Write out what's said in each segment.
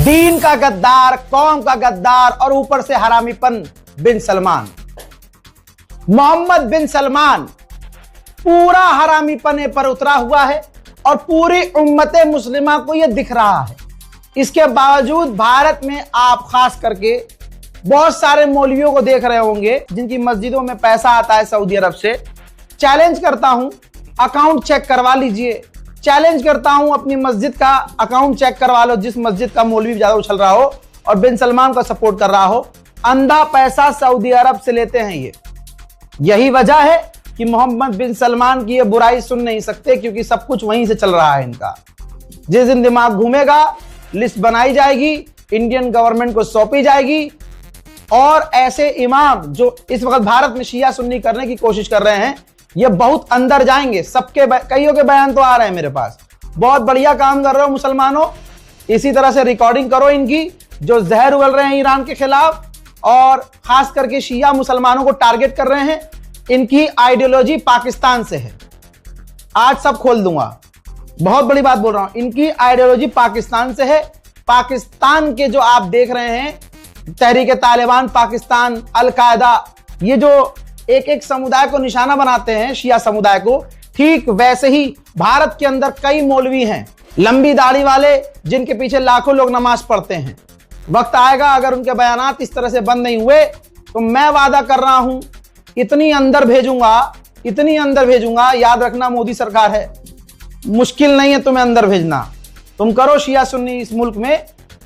दीन का गद्दार, कौम का गद्दार और ऊपर से हरामीपन बिन सलमान। मोहम्मद बिन सलमान पूरा हरामीपने पर उतरा हुआ है और पूरी उम्मत मुस्लिमा को यह दिख रहा है। इसके बावजूद भारत में आप खास करके बहुत सारे मौलवियों को देख रहे होंगे जिनकी मस्जिदों में पैसा आता है सऊदी अरब से। चैलेंज करता हूं, अकाउंट चेक करवा लीजिए। चैलेंज करता हूं, अपनी मस्जिद का अकाउंट चेक करवा लो जिस मस्जिद का मौलवी ज्यादा उछल रहा हो और बिन सलमान का सपोर्ट कर रहा हो। अंधा पैसा सऊदी अरब से लेते हैं यही वजह है कि मोहम्मद बिन सलमान की ये बुराई सुन नहीं सकते, क्योंकि सब कुछ वहीं से चल रहा है इनका। जिस दिन दिमाग घूमेगा लिस्ट बनाई जाएगी, इंडियन गवर्नमेंट को सौंपी जाएगी और ऐसे इमाम जो इस वक्त भारत में शिया सुन्नी करने की कोशिश कर रहे हैं ये बहुत अंदर जाएंगे। सबके कईयों के बयान तो आ रहे हैं मेरे पास। बहुत बढ़िया काम कर रहे हो मुसलमानों, इसी तरह से रिकॉर्डिंग करो इनकी जो जहर उगल रहे हैं ईरान के खिलाफ और खास करके शिया मुसलमानों को टारगेट कर रहे हैं। इनकी आइडियोलॉजी पाकिस्तान से है, आज सब खोल दूंगा, बहुत बड़ी बात बोल रहा हूं। इनकी आइडियोलॉजी पाकिस्तान से है। पाकिस्तान के जो आप देख रहे हैं तहरीक तालिबान पाकिस्तान, अल कायदा, ये जो एक एक समुदाय को निशाना बनाते हैं शिया समुदाय को, ठीक वैसे ही भारत के अंदर कई मौलवी हैं लंबी दाढ़ी वाले जिनके पीछे लाखों लोग नमाज पढ़ते हैं। वक्त आएगा अगर उनके बयानात इस तरह से बंद नहीं हुए तो मैं वादा कर रहा हूं इतनी अंदर भेजूंगा। याद रखना मोदी सरकार है, मुश्किल नहीं है तुम्हें अंदर भेजना। तुम करो शिया सुन्नी इस मुल्क में,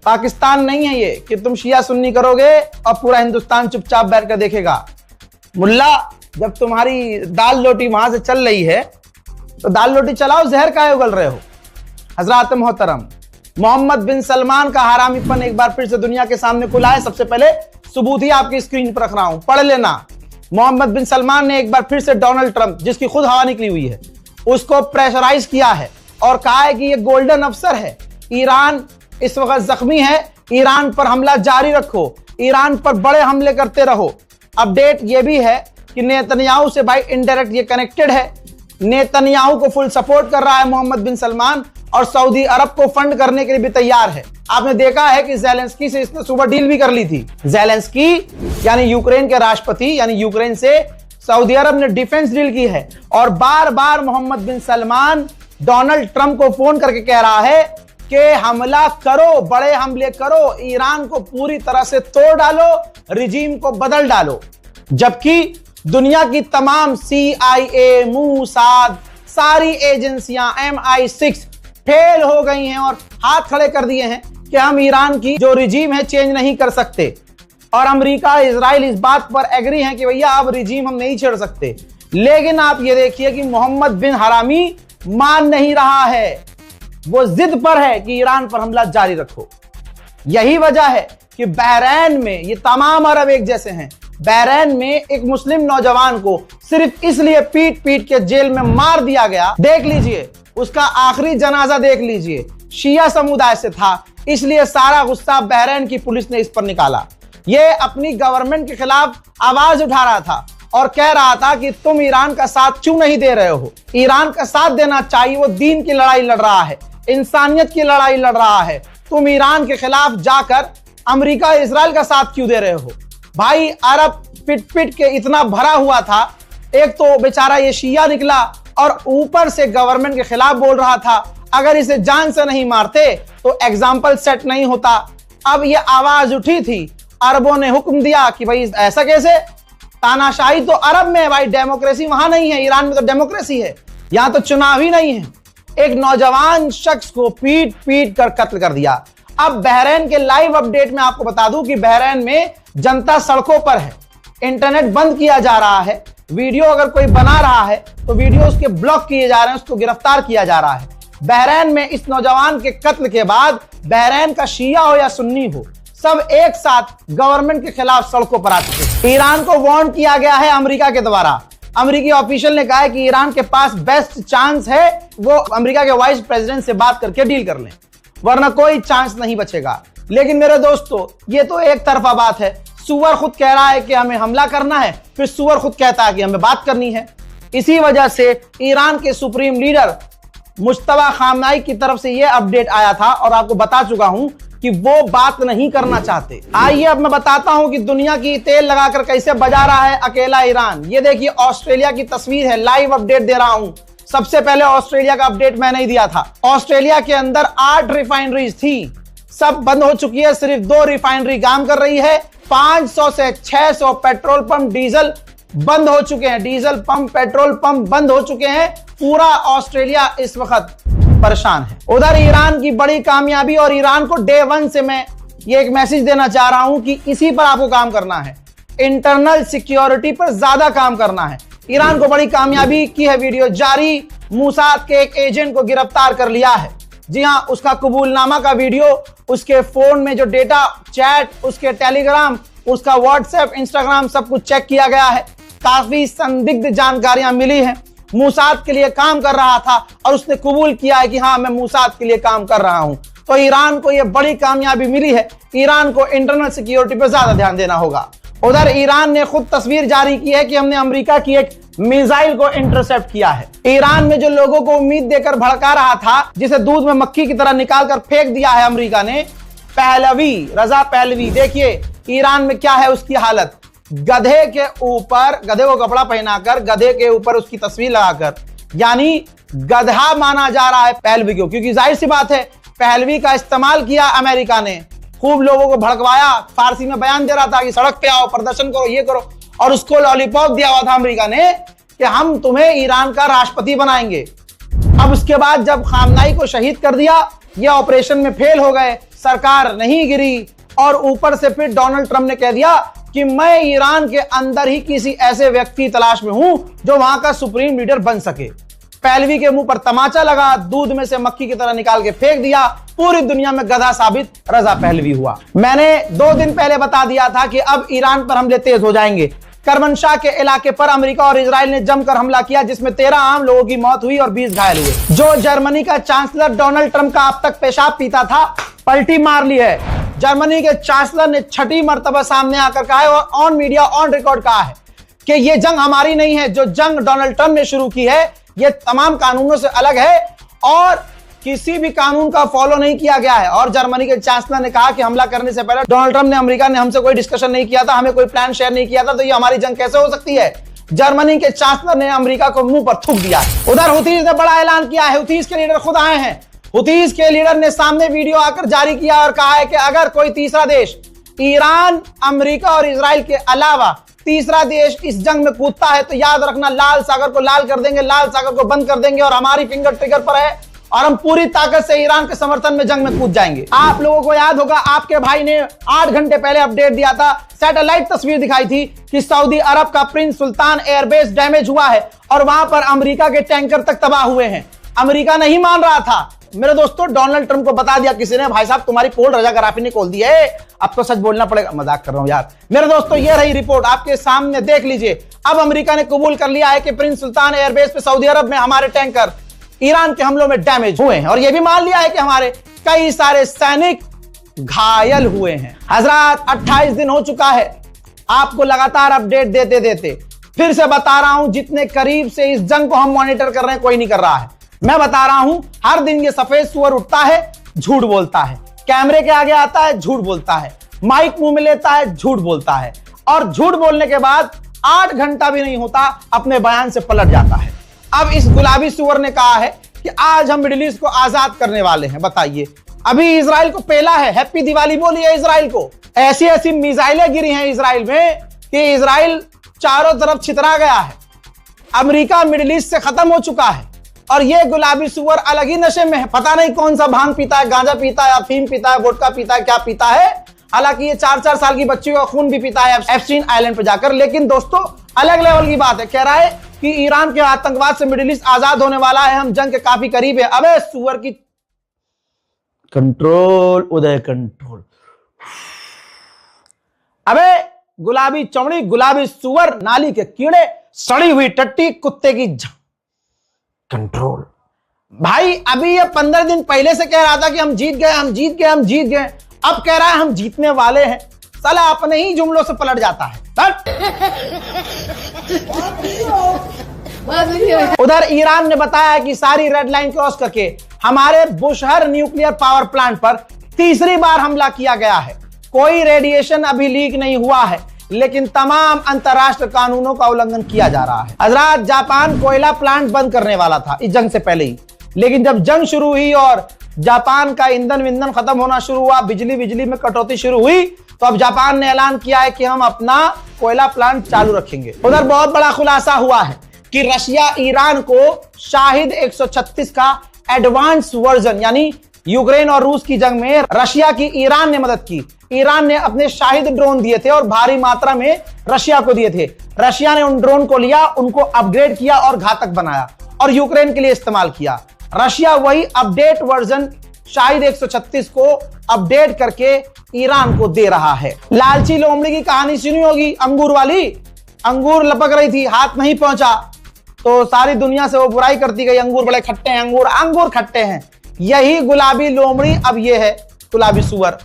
पाकिस्तान नहीं है ये कि तुम शिया सुन्नी करोगे और पूरा हिंदुस्तान चुपचाप बैठ कर देखेगा। मुल्ला, जब तुम्हारी दाल रोटी वहां से चल रही है तो दाल रोटी चलाओ, जहर काहे उगल रहे हो। हजरात मोहतरम, मोहम्मद बिन सलमान का हरामीपन एक बार फिर से दुनिया के सामने खुला है। सबसे पहले सबूत ही आपकी स्क्रीन पर रख रहा हूं, पढ़ लेना। मोहम्मद बिन सलमान ने एक बार फिर से डोनाल्ड ट्रंप, जिसकी खुद हवा निकली हुई है, उसको प्रेशराइज किया है और कहा है कि यह गोल्डन अवसर है, ईरान इस वक्त जख्मी है, ईरान पर हमला जारी रखो, ईरान पर बड़े हमले करते रहो। अपडेट यह भी है कि नेतन्याहू से भाई इनडायरेक्ट ये कनेक्टेड है। नेतन्याहू को फुल सपोर्ट कर रहा है मोहम्मद बिन सलमान और सऊदी अरब को फंड करने के लिए भी तैयार है। आपने देखा है कि ज़ेलेंस्की से इसने सुबह डील भी कर ली थी। ज़ेलेंस्की यानी यूक्रेन के राष्ट्रपति, यानी यूक्रेन से सऊदी अरब ने डिफेंस डील की है और बार बार मोहम्मद बिन सलमान डोनाल्ड ट्रंप को फोन करके कह रहा है कि हमला करो, बड़े हमले करो, ईरान को पूरी तरह से तोड़ डालो, रिजीम को बदल डालो। जबकि दुनिया की तमाम CIA, मूसाद, सारी एजेंसियां, MI6 फेल हो गई हैं और हाथ खड़े कर दिए हैं कि हम ईरान की जो रिजीम है चेंज नहीं कर सकते। और अमेरिका, इजराइल इस बात पर एग्री हैं कि भैया अब रिजीम हम नहीं छेड़ सकते। लेकिन आप ये देखिए कि मोहम्मद बिन हरामी मान नहीं रहा है, वो जिद पर है कि ईरान पर हमला जारी रखो। यही वजह है कि बहरैन में, ये तमाम अरब एक जैसे हैं, बहरैन में एक मुस्लिम नौजवान को सिर्फ इसलिए पीट पीट के जेल में मार दिया गया। देख लीजिए, उसका आखिरी जनाजा देख लीजिए, शिया समुदाय से था, इसलिए सारा गुस्सा बहरैन की पुलिस ने इस पर निकाला। ये अपनी गवर्नमेंट के खिलाफ आवाज उठा रहा था और कह रहा था कि तुम ईरान का साथ क्यों नहीं दे रहे हो, ईरान का साथ देना चाहिए, वो दीन की लड़ाई लड़ रहा है, इंसानियत की लड़ाई लड़ रहा है। तुम ईरान के खिलाफ जाकर अमेरिका, इजराइल का साथ क्यों दे रहे हो। भाई अरब पिट पिट के इतना भरा हुआ था, एक तो बेचारा ये शिया निकला और ऊपर से गवर्नमेंट के खिलाफ बोल रहा था। अगर इसे जान से नहीं मारते तो एग्जाम्पल सेट नहीं होता। अब ये आवाज उठी थी, अरबों ने हुक्म दिया कि भाई ऐसा कैसे, तानाशाही तो अरब में है भाई, डेमोक्रेसी वहां नहीं है। ईरान में तो डेमोक्रेसी है, यहां तो चुनाव ही नहीं है। एक नौजवान शख्स को पीट पीट कर कत्ल कर दिया। अब बहरैन के लाइव अपडेट में आपको बता दूं कि बहरैन में जनता सड़कों पर है, इंटरनेट बंद किया जा रहा है, वीडियो अगर कोई बना रहा है तो वीडियो उसके ब्लॉक किए जा रहे हैं, उसको गिरफ्तार किया जा रहा है। बहरैन में इस नौजवान के कत्ल के बाद बहरैन का शिया हो या सुन्नी हो, सब एक साथ गवर्नमेंट के खिलाफ सड़कों पर आ चुके। ईरान को वार्न किया गया है अमेरिका के द्वारा। अमेरिकी ऑफिशियल ने कहा है कि ईरान के पास बेस्ट चांस है वो अमेरिका के वाइस प्रेसिडेंट से बात करके डील कर लें, वरना कोई चांस नहीं बचेगा। लेकिन मेरे दोस्तों, ये तो एक तरफा बात है। सुअर खुद कह रहा है कि हमें हमला करना है, फिर सुअर खुद कहता है कि हमें बात करनी है। इसी वजह से ईरान के सुप्रीम लीडर मुश्तबा खामनाई की तरफ से यह अपडेट आया था और आपको बता चुका हूं कि वो बात नहीं करना चाहते। आइए अब मैं बताता हूं कि दुनिया की तेल लगाकर कैसे बजा रहा है अकेला ईरान। ये देखिए ऑस्ट्रेलिया की तस्वीर है, लाइव अपडेट दे रहा हूं। सबसे पहले ऑस्ट्रेलिया का अपडेट मैंने ही दिया था। ऑस्ट्रेलिया के अंदर 8 रिफाइनरीज थी, सब बंद हो चुकी है, सिर्फ 2 रिफाइनरी काम कर रही है। 500 से 600 पेट्रोल पंप डीजल बंद हो चुके हैं, डीजल पंप पेट्रोल पंप बंद हो चुके हैं। पूरा ऑस्ट्रेलिया इस वक्त परेशान है। उधर ईरान की बड़ी कामयाबी, और ईरान को डे 1 से मैं ये एक मैसेज देना चाह रहा हूं कि इसी पर आपको काम करना है, इंटरनल सिक्योरिटी पर ज्यादा काम करना है। ईरान को बड़ी कामयाबी की है वीडियो जारी, मूसाद के एक एजेंट को गिरफ्तार कर लिया है। जी हां, उसका कबूलनामा का वीडियो, उसके फोन में जो डेटा, चैट, उसके टेलीग्राम, उसका व्हाट्सएप, इंस्टाग्राम सब कुछ चेक किया गया है। काफी संदिग्ध जानकारियां मिली हैं। मूसाद के लिए काम कर रहा था और उसने कबूल किया है कि हाँ मैं मूसाद के लिए काम कर रहा हूं। तो ईरान को यह बड़ी कामयाबी मिली है। ईरान को इंटरनल सिक्योरिटी पर ज्यादा ध्यान देना होगा। उधर ईरान ने खुद तस्वीर जारी की है कि हमने अमेरिका की एक मिसाइल को इंटरसेप्ट किया है। ईरान में जो लोगों को उम्मीद देकर भड़का रहा था, जिसे दूध में मक्खी की तरह निकाल कर फेंक दिया है अमेरिका ने, पहलवी, रजा पहलवी, देखिए ईरान में क्या है उसकी हालत। गधे के ऊपर, गधे को कपड़ा पहनाकर, गधे के ऊपर उसकी तस्वीर लगाकर, यानी गधा माना जा रहा है पहलवी को, क्योंकि जाहिर सी बात है पहलवी का इस्तेमाल किया अमेरिका ने, खूब लोगों को भड़कवाया, फारसी में बयान दे रहा था कि सड़क पे आओ, प्रदर्शन करो, ये करो, और उसको लॉलीपॉप दिया हुआ था अमेरिका ने कि हम तुम्हें ईरान का राष्ट्रपति बनाएंगे। अब उसके बाद जब खामनाई को शहीद कर दिया, ये ऑपरेशन में फेल हो गए, सरकार नहीं गिरी, और ऊपर से फिर डोनाल्ड ट्रंप ने कह दिया कि मैं ईरान के अंदर ही किसी ऐसे व्यक्ति की तलाश में हूं जो वहां का सुप्रीम लीडर बन सके। पहलवी के मुंह पर तमाचा लगा, दूध में से मक्खी की तरह निकाल के फेंक दिया, पूरी दुनिया में गधा साबित रजा पहलवी हुआ। मैंने 2 दिन पहले बता दिया था कि अब ईरान पर हमले तेज हो जाएंगे। करमनशाह के इलाके पर अमेरिका और इजराइल ने जमकर हमला किया, जिसमें 13 आम लोगों की मौत हुई और 20 घायल हुए। जो जर्मनी का चांसलर डोनाल्ड ट्रंप का अब तक पेशाब पीता था, पलटी मार ली है। जर्मनी के चांसलर ने 6ठी मर्तबा सामने आकर कहा है और ऑन मीडिया ऑन रिकॉर्ड कहा है कि यह जंग हमारी नहीं है, जो जंग डोनाल्ड ट्रंप ने शुरू की है यह तमाम कानूनों से अलग है और किसी भी कानून का फॉलो नहीं किया गया है। और जर्मनी के चांसलर ने कहा कि हमला करने से पहले डोनाल्ड ट्रंप ने, अमेरिका ने हमसे कोई डिस्कशन नहीं किया था, हमें कोई प्लान शेयर नहीं किया था, तो ये हमारी जंग कैसे हो सकती है। जर्मनी के चांसलर ने अमेरिका को मुंह पर थूक दिया। उधर हुतीज ने बड़ा ऐलान किया है, हुतीज के लीडर खुद आए हैं। हुतीज के लीडर ने सामने वीडियो आकर जारी किया और कहा है कि अगर कोई तीसरा देश, ईरान, अमेरिका और इजराइल के अलावा तीसरा देश इस जंग में कूदता है तो याद रखना लाल सागर को लाल कर देंगे, लाल सागर को बंद कर देंगे, और हमारी फिंगर ट्रिगर पर है और हम पूरी ताकत से ईरान के समर्थन में जंग में कूद जाएंगे। आप लोगों को याद होगा, आपके भाई ने 8 घंटे पहले अपडेट दिया था, सैटेलाइट तस्वीर दिखाई थी कि सऊदी अरब का प्रिंस सुल्तान एयरबेस डैमेज हुआ है और वहां पर अमेरिका के टैंकर तक तबाह हुए हैं। अमेरिका नहीं मान रहा था। मेरे दोस्तों, डोनाल्ड ट्रंप को बता दिया किसी ने, भाई साहब तुम्हारी पोल रजा गराफी ने खोल दी है, अब तो सच बोलना पड़ेगा। मजाक कर रहा हूं यार। मेरे दोस्तों, ये रही रिपोर्ट, आपके सामने देख लीजिए। अब अमेरिका ने कबूल कर लिया है कि प्रिंस सुल्तान एयरबेस पे सऊदी अरब में हमारे टैंकर ईरान के हमलों में डैमेज हुए हैं, और यह भी मान लिया है कि हमारे कई सारे सैनिक घायल हुए हैं। हजरात, 28 दिन हो चुका है आपको लगातार अपडेट देते देते। फिर से बता रहा हूं, जितने करीब से इस जंग को हम मॉनिटर कर रहे हैं, कोई नहीं कर रहा है। मैं बता रहा हूं, हर दिन ये सफेद सुअर उठता है, झूठ बोलता है, कैमरे के आगे आता है, झूठ बोलता है, माइक मुंह में लेता है, झूठ बोलता है, और झूठ बोलने के बाद 8 घंटा भी नहीं होता अपने बयान से पलट जाता है। अब इस गुलाबी सुअर ने कहा है कि आज हम मिडिल ईस्ट को आजाद करने वाले हैं। बताइए, अभी इजराइल को पेला है, हैप्पी दिवाली बोली है इजराइल को। ऐसी ऐसी मिसाइलें गिरी हैं इजराइल में कि इजराइल चारों तरफ छितरा गया है। अमेरिका मिडिल ईस्ट से खत्म हो चुका है और ये गुलाबी सुअर अलग ही नशे में है। पता नहीं कौन सा भांग पीता है, गांजा पीता है, अफीम पीता है, वोडका पीता है, क्या पीता है। हालांकि ये 4-4 साल की बच्ची का खून भी पीता है एप्स्टीन आइलैंड पर जाकर। लेकिन दोस्तों, अलग लेवल की बात है। कह रहा है कि ईरान के आतंकवाद से मिडिल ईस्ट आजाद होने वाला है, हम जंग के काफी करीब है। अबे सुअर की कंट्रोल, उदय कंट्रोल। अबे गुलाबी चमड़ी, गुलाबी सुअर, नाली के कीड़े, सड़ी हुई टट्टी, कुत्ते की कंट्रोल। भाई अभी ये 15 दिन पहले से कह रहा था कि हम जीत गए, हम जीत गए, हम जीत गए। अब कह रहा है हम जीतने वाले हैं। साला अपने ही जुमलों से पलट जाता है। उधर ईरान ने बताया कि सारी रेड लाइन क्रॉस करके हमारे बुशहर न्यूक्लियर पावर प्लांट पर तीसरी बार हमला किया गया है। कोई रेडिएशन अभी लीक नहीं हुआ है, लेकिन तमाम अंतरराष्ट्रीय कानूनों का उल्लंघन किया जा रहा है। हजरात, जापान कोयला प्लांट बंद करने वाला था इस जंग से पहले ही, लेकिन जब जंग शुरू हुई और जापान का ईंधन विंधन खत्म होना शुरू हुआ, बिजली में कटौती शुरू हुई, तो अब जापान ने ऐलान किया है कि हम अपना कोयला प्लांट चालू रखेंगे। उधर बहुत बड़ा खुलासा हुआ है कि रशिया ईरान को शाहिद 136 का एडवांस वर्जन, यानी यूक्रेन और रूस की जंग में रशिया की ईरान ने मदद की। ईरान ने अपने शाहिद ड्रोन दिए थे और भारी मात्रा में रशिया को दिए थे। रशिया ने उन ड्रोन को लिया, उनको अपग्रेड किया और घातक बनाया और यूक्रेन के लिए इस्तेमाल किया। रशिया वही अपडेट वर्जन शाहिद 136 को अपडेट करके ईरान को दे रहा है। लालची लोमड़ी की कहानी सुनी होगी, अंगूर वाली। अंगूर लपक रही थी, हाथ नहीं पहुंचा, तो सारी दुनिया से वो बुराई करती गई, अंगूर बड़े खट्टे हैं, अंगूर खट्टे हैं। यही गुलाबी लोमड़ी अब ये है, गुलाबी सुअर।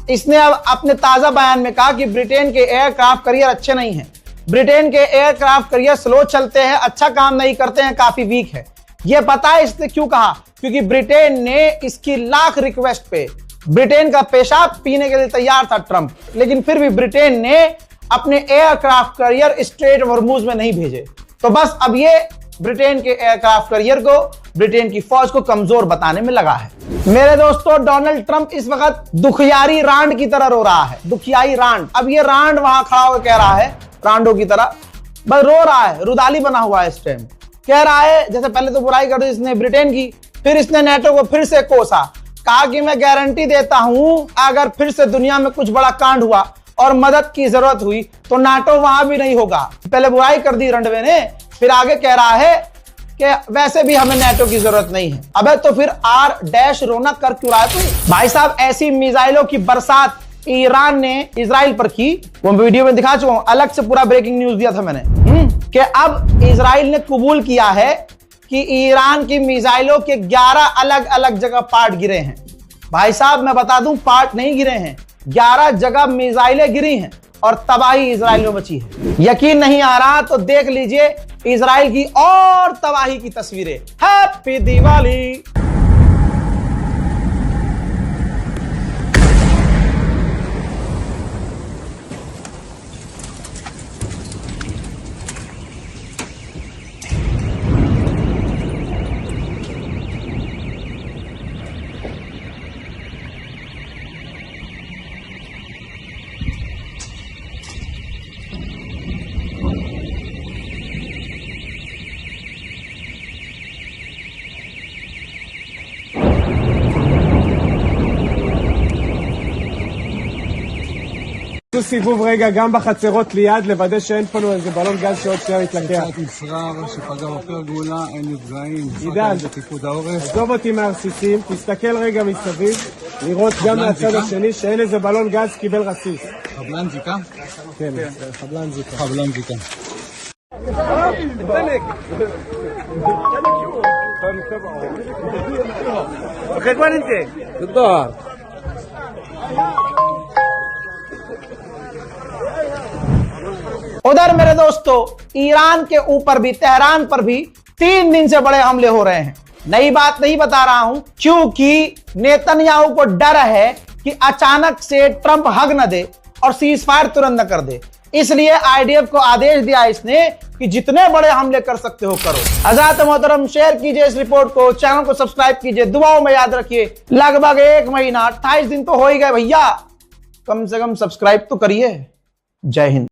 इसने अब अपने ताजा बयान में कहा कि ब्रिटेन के एयरक्राफ्ट करियर अच्छे नहीं हैं, ब्रिटेन के एयरक्राफ्ट करियर स्लो चलते हैं, अच्छा काम नहीं करते हैं, काफी वीक है। यह पता है इसने क्यों कहा? क्योंकि ब्रिटेन ने इसकी लाख रिक्वेस्ट पे ब्रिटेन का पेशाब पीने के लिए तैयार था ट्रंप, लेकिन फिर भी ब्रिटेन ने अपने aircraft carrier straight of Hormuz में नहीं भेजे। तो बस अब ये ब्रिटेन के एयरक्राफ्ट करियर को, ब्रिटेन की फौज को कमजोर बताने में लगा है। मेरे दोस्तों, डोनाल्ड ट्रंप इस वक्त दुखियारी रांड की तरह रो रहा है, दुखियारी रांड। अब ये रांड वहां खड़ा होकर कह रहा है, रांडो की तरह बस रो रहा है, रुदाली बना हुआ है इस टाइम। कह रहा है, जैसे पहले तो बुराई कर दी इसने ब्रिटेन की, फिर इसने नेटो को फिर से कोसा, कहा कि मैं गारंटी देता हूं अगर फिर से दुनिया में कुछ बड़ा कांड हुआ और मदद की जरूरत हुई तो नाटो वहां भी नहीं होगा। पहले बुराई कर दी रंडवे ने, फिर आगे कह रहा है कि वैसे भी हमें नेटो की जरूरत नहीं है। अबे तो फिर R- रौनक कर क्यों रहा है तू? भाई साहब, ऐसी मिसाइलों की बरसात ईरान ने इजराइल पर की, वो वीडियो में दिखा चुका हूं, अलग से पूरा ब्रेकिंग न्यूज दिया था मैंने, कि अब इजराइल ने कबूल किया है कि ईरान की मिसाइलों के 11 अलग अलग जगह पार्ट गिरे हैं। भाई साहब, मैं बता दूं, पार्ट नहीं गिरे हैं, 11 जगह मिसाइलें गिरी हैं और तबाही इजराइल में मची है। यकीन नहीं आ रहा तो देख लीजिए इजराइल की और तबाही की तस्वीरें। हैप्पी दिवाली। סיבוב רגע גם בחצרות ליד, לוודא שאין פה איזה בלון גז שעוד שנייה מתלקח. קצת מסחר שפגע בפרגולה, אין נפגעים. עידן, בפיקוד העורף. עזוב אותי מהרסיסים, תסתכל רגע מסביב, לראות גם מהצד השני שאין איזה בלון גז קיבל רסיס. חבלן זיקה? כן, חבלן זיקה. חבלן זיקה. उधर मेरे दोस्तों, ईरान के ऊपर भी, तेहरान पर भी 3 दिन से बड़े हमले हो रहे हैं। नई बात नहीं बता रहा हूं, क्योंकि नेतन्याहू को डर है कि अचानक से ट्रंप हग न दे और सीजफायर तुरंत न कर दे। इसलिए आईडीएफ को आदेश दिया इसने कि जितने बड़े हमले कर सकते हो करो। हज़रात मोहतरम, शेयर कीजिए इस रिपोर्ट को, चैनल को सब्सक्राइब कीजिए, दुआओं में याद रखिए। लगभग 1 महीना 28 दिन तो हो ही गए भैया, कम से कम सब्सक्राइब तो करिए। जय हिंद।